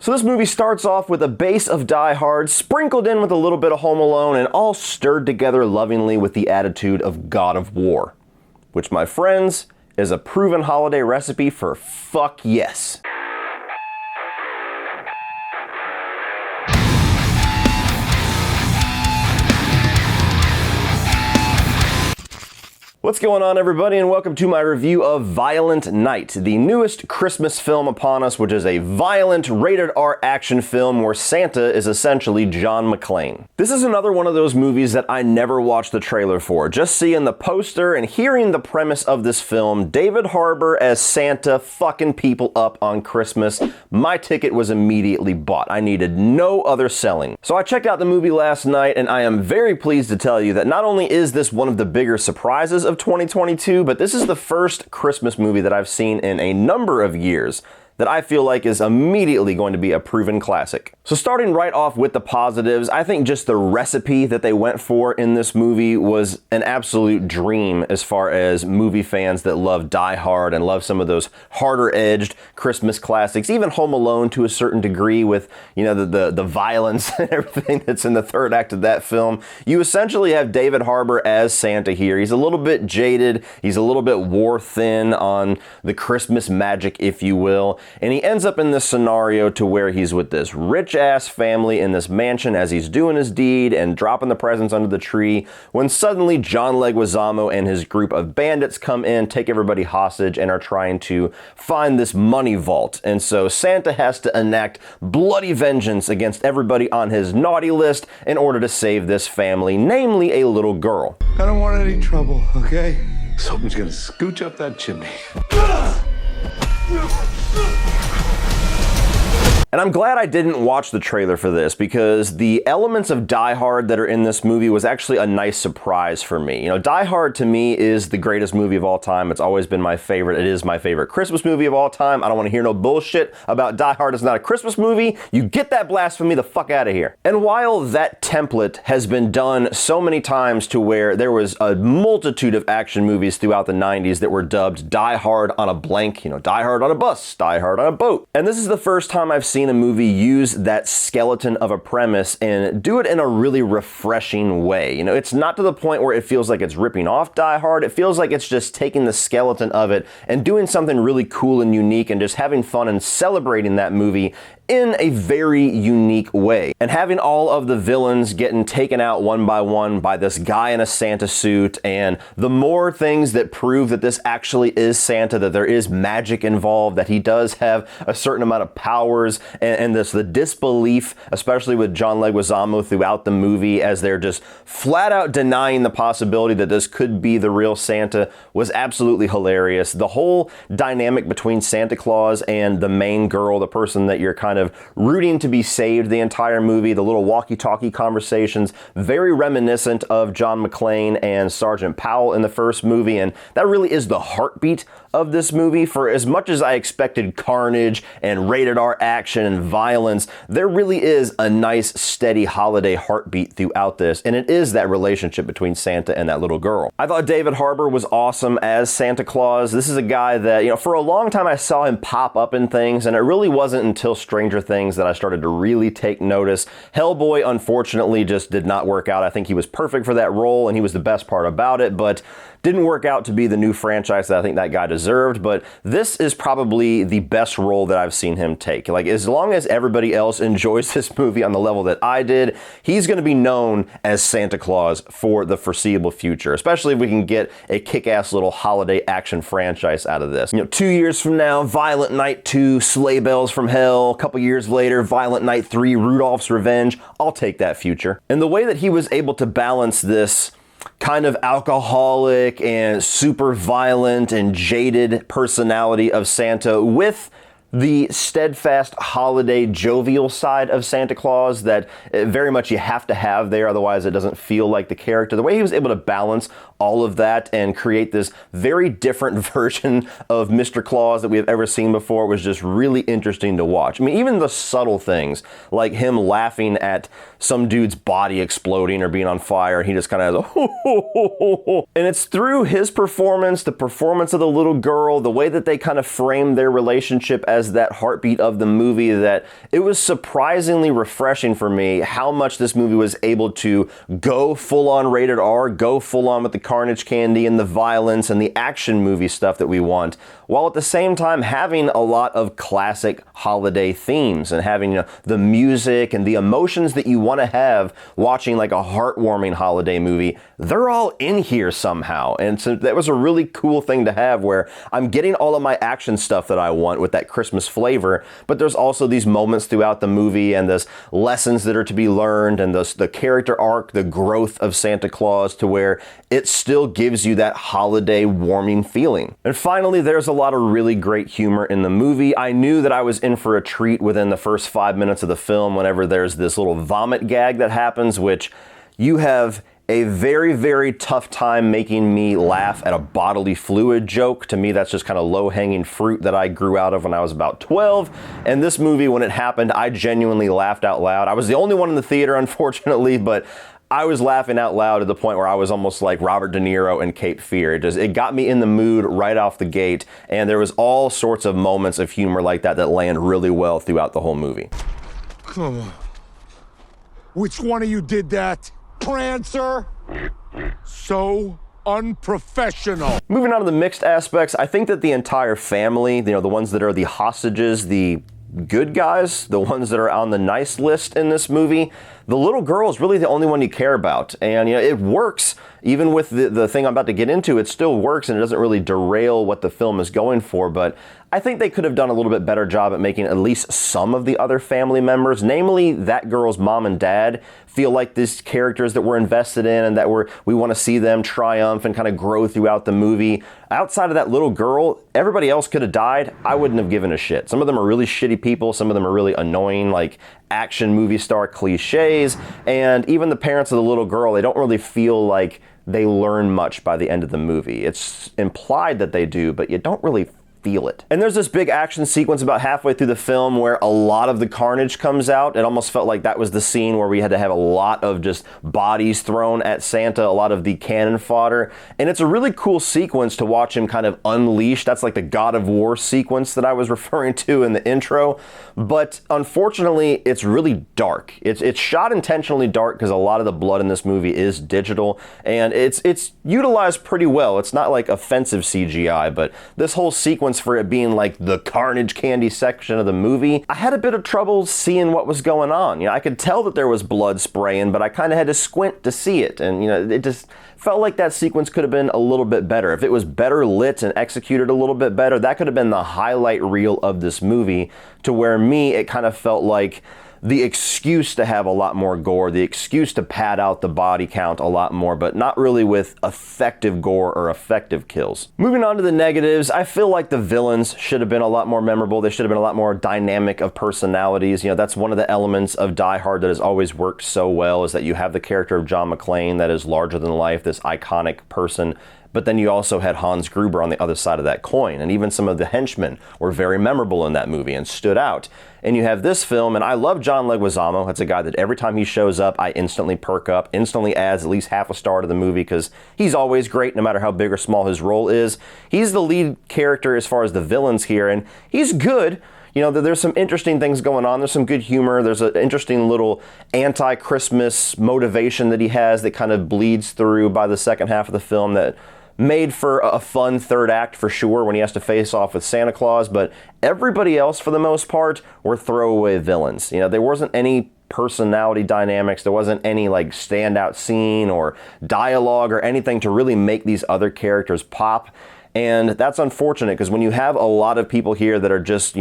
So this movie starts off with a base of Die Hard, sprinkled in with a little bit of Home Alone, and all stirred together lovingly with the attitude of God of War. Which, my friends, is a proven holiday recipe for fuck yes. What's going on, everybody, and welcome to my review of Violent Night, the newest Christmas film upon us, which is a violent, rated R action film where Santa is essentially John McClane. This is another one of those movies that I never watched the trailer for. Just seeing the poster and hearing the premise of this film, David Harbour as Santa fucking people up on Christmas, my ticket was immediately bought. I needed no other selling. So I checked out the movie last night, and I am very pleased to tell you that not only is this one of the bigger surprises of 2022, but this is the first Christmas movie that I've seen in a number of years that I feel like is immediately going to be a proven classic. So starting right off with the positives, I think just the recipe that they went for in this movie was an absolute dream as far as movie fans that love Die Hard and love some of those harder-edged Christmas classics, even Home Alone to a certain degree with, you know, the violence and everything that's in the third act of that film. You essentially have David Harbour as Santa here. He's a little bit jaded, he's a little bit war-thin on the Christmas magic, if you will. And he ends up in this scenario to where he's with this rich-ass family in this mansion as he's doing his deed and dropping the presents under the tree, when suddenly John Leguizamo and his group of bandits come in, take everybody hostage, and are trying to find this money vault. And so Santa has to enact bloody vengeance against everybody on his naughty list in order to save this family, namely a little girl. I don't want any trouble, okay? Something's gonna scooch up that chimney. And I'm glad I didn't watch the trailer for this, because the elements of Die Hard that are in this movie was actually a nice surprise for me. You know, Die Hard to me is the greatest movie of all time. It's always been my favorite. It is my favorite Christmas movie of all time. I don't want to hear no bullshit about Die Hard is not a Christmas movie. You get that blasphemy the fuck out of here. And while that template has been done so many times to where there was a multitude of action movies throughout the 90s that were dubbed Die Hard on a blank, you know, Die Hard on a bus, Die Hard on a boat. And this is the first time I've seen a movie use that skeleton of a premise and do it in a really refreshing way. You know, it's not to the point where it feels like it's ripping off Die Hard. It feels like it's just taking the skeleton of it and doing something really cool and unique and just having fun and celebrating that movie in a very unique way. And having all of the villains getting taken out one by this guy in a Santa suit, and the more things that prove that this actually is Santa, that there is magic involved, that he does have a certain amount of powers, and the disbelief, especially with John Leguizamo throughout the movie as they're just flat out denying the possibility that this could be the real Santa, was absolutely hilarious. The whole dynamic between Santa Claus and the main girl, the person that you're kind of rooting to be saved the entire movie, the little walkie-talkie conversations, very reminiscent of John McClane and Sergeant Powell in the first movie, and that really is the heartbeat of this movie. For as much as I expected carnage and rated R action and violence, there really is a nice steady holiday heartbeat throughout this, and it is that relationship between Santa and that little girl. I thought David Harbour was awesome as Santa Claus. This is a guy that, you know, for a long time I saw him pop up in things, and it really wasn't until Stranger Things that I started to really take notice. Hellboy, unfortunately, just did not work out. I think he was perfect for that role, and he was the best part about it, but didn't work out to be the new franchise that I think that guy deserved. But this is probably the best role that I've seen him take. Like, as long as everybody else enjoys this movie on the level that I did, he's going to be known as Santa Claus for the foreseeable future, especially if we can get a kick-ass little holiday action franchise out of this. You know, 2 years from now, Violent Night 2, Sleigh Bells from Hell. A couple years later, Violent Night 3, Rudolph's Revenge. I'll take that future. And the way that he was able to balance this kind of alcoholic and super violent and jaded personality of Santa with the steadfast holiday jovial side of Santa Claus that very much you have to have there, otherwise it doesn't feel like the character. The way he was able to balance all of that and create this very different version of Mr. Claus that we have ever seen before was just really interesting to watch. I mean, even the subtle things, like him laughing at some dude's body exploding or being on fire, and he just kind of has a ho, ho, ho, ho, ho. And it's through his performance, the performance of the little girl, the way that they kind of frame their relationship as as that heartbeat of the movie that it was surprisingly refreshing for me how much this movie was able to go full-on rated R, go full-on with the carnage candy and the violence and the action movie stuff that we want, while at the same time having a lot of classic holiday themes and having, the music and the emotions that you want to have watching like a heartwarming holiday movie. They're all in here somehow. And so that was a really cool thing to have, where I'm getting all of my action stuff that I want with that Christmas flavor, but there's also these moments throughout the movie and there's lessons that are to be learned and the character arc, the growth of Santa Claus, to where it still gives you that holiday warming feeling. And finally, there's a lot of really great humor in the movie. I knew that I was in for a treat within the first 5 minutes of the film whenever there's this little vomit gag that happens, which you have a very, very tough time making me laugh at a bodily fluid joke. To me, that's just kind of low-hanging fruit that I grew out of when I was about 12. And this movie, when it happened, I genuinely laughed out loud. I was the only one in the theater, unfortunately, but I was laughing out loud to the point where I was almost like Robert De Niro in Cape Fear. It got me in the mood right off the gate, and there was all sorts of moments of humor like that that land really well throughout the whole movie. Come on. Which one of you did that? Prancer? So unprofessional. Moving on to the mixed aspects, I think that the entire family, the ones that are the hostages, the good guys, the ones that are on the nice list in this movie, the little girl is really the only one you care about. And it works. Even with the thing I'm about to get into, it still works and it doesn't really derail what the film is going for. But I think they could have done a little bit better job at making at least some of the other family members, namely that girl's mom and dad, feel like these characters that we're invested in and that we want to see them triumph and kind of grow throughout the movie. Outside of that little girl, everybody else could have died. I wouldn't have given a shit. Some of them are really shitty people. Some of them are really annoying, like action movie star cliches. And even the parents of the little girl, they don't really feel like they learn much by the end of the movie. It's implied that they do, but you don't really feel it. And there's this big action sequence about halfway through the film where a lot of the carnage comes out. It almost felt like that was the scene where we had to have a lot of just bodies thrown at Santa, a lot of the cannon fodder. And it's a really cool sequence to watch him kind of unleash. That's like the God of War sequence that I was referring to in the intro. But unfortunately, it's really dark. It's shot intentionally dark because a lot of the blood in this movie is digital, and it's utilized pretty well. It's not like offensive CGI, but this whole sequence for it being like the carnage candy section of the movie, I had a bit of trouble seeing what was going on. I could tell that there was blood spraying, but I kind of had to squint to see it, and it just felt like that sequence could have been a little bit better. If it was better lit and executed a little bit better, that could have been the highlight reel of this movie, to where it kind of felt like the excuse to have a lot more gore, the excuse to pad out the body count a lot more, but not really with effective gore or effective kills. Moving on to the negatives, I feel like the villains should have been a lot more memorable. They should have been a lot more dynamic of personalities. That's one of the elements of Die Hard that has always worked so well, is that you have the character of John McClane that is larger than life, this iconic person. But then you also had Hans Gruber on the other side of that coin. And even some of the henchmen were very memorable in that movie and stood out. And you have this film, and I love John Leguizamo. That's a guy that every time he shows up, I instantly perk up, instantly adds at least half a star to the movie, because he's always great no matter how big or small his role is. He's the lead character as far as the villains here, and he's good. There's some interesting things going on. There's some good humor. There's an interesting little anti-Christmas motivation that he has that kind of bleeds through by the second half of the film that made for a fun third act for sure when he has to face off with Santa Claus. But everybody else, for the most part, were throwaway villains. There wasn't any personality dynamics. There wasn't any like standout scene or dialogue or anything to really make these other characters pop. And that's unfortunate, because when you have a lot of people here that are just,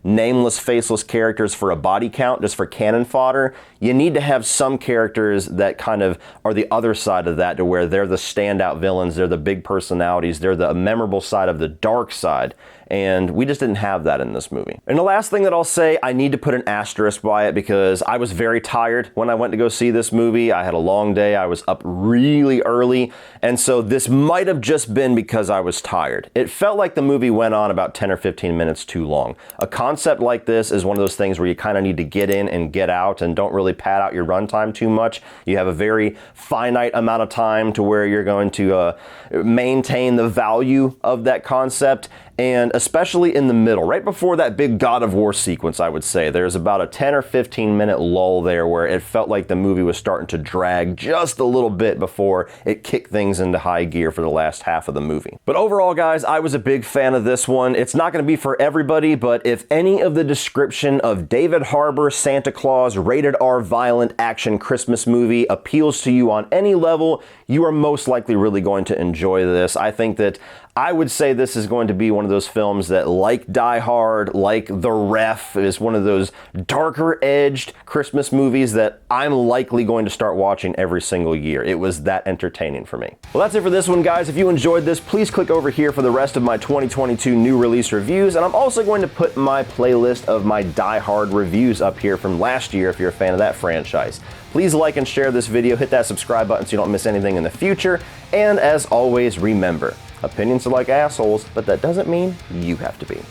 nameless, faceless characters for a body count, just for cannon fodder, you need to have some characters that kind of are the other side of that, to where they're the standout villains, they're the big personalities, they're the memorable side of the dark side. And we just didn't have that in this movie. And the last thing that I'll say, I need to put an asterisk by it, because I was very tired when I went to go see this movie. I had a long day. I was up really early. And so this might have just been because I was tired. It felt like the movie went on about 10 or 15 minutes too long. A concept like this is one of those things where you kind of need to get in and get out and don't really pad out your runtime too much. You have a very finite amount of time to where you're going to maintain the value of that concept. and especially in the middle, right before that big God of War sequence, I would say, there's about a 10 or 15 minute lull there where it felt like the movie was starting to drag just a little bit before it kicked things into high gear for the last half of the movie. But overall, guys, I was a big fan of this one. It's not going to be for everybody, but if any of the description of David Harbour Santa Claus rated R violent action Christmas movie appeals to you on any level, you are most likely really going to enjoy this. I think that I would say this is going to be one of those films that, like Die Hard, like The Ref, is one of those darker edged Christmas movies that I'm likely going to start watching every single year. It was that entertaining for me. Well, that's it for this one, guys. If you enjoyed this, please click over here for the rest of my 2022 new release reviews, and I'm also going to put my playlist of my Die Hard reviews up here from last year if you're a fan of that franchise. Please like and share this video, hit that subscribe button so you don't miss anything in the future, and as always, remember, opinions are like assholes, but that doesn't mean you have to be.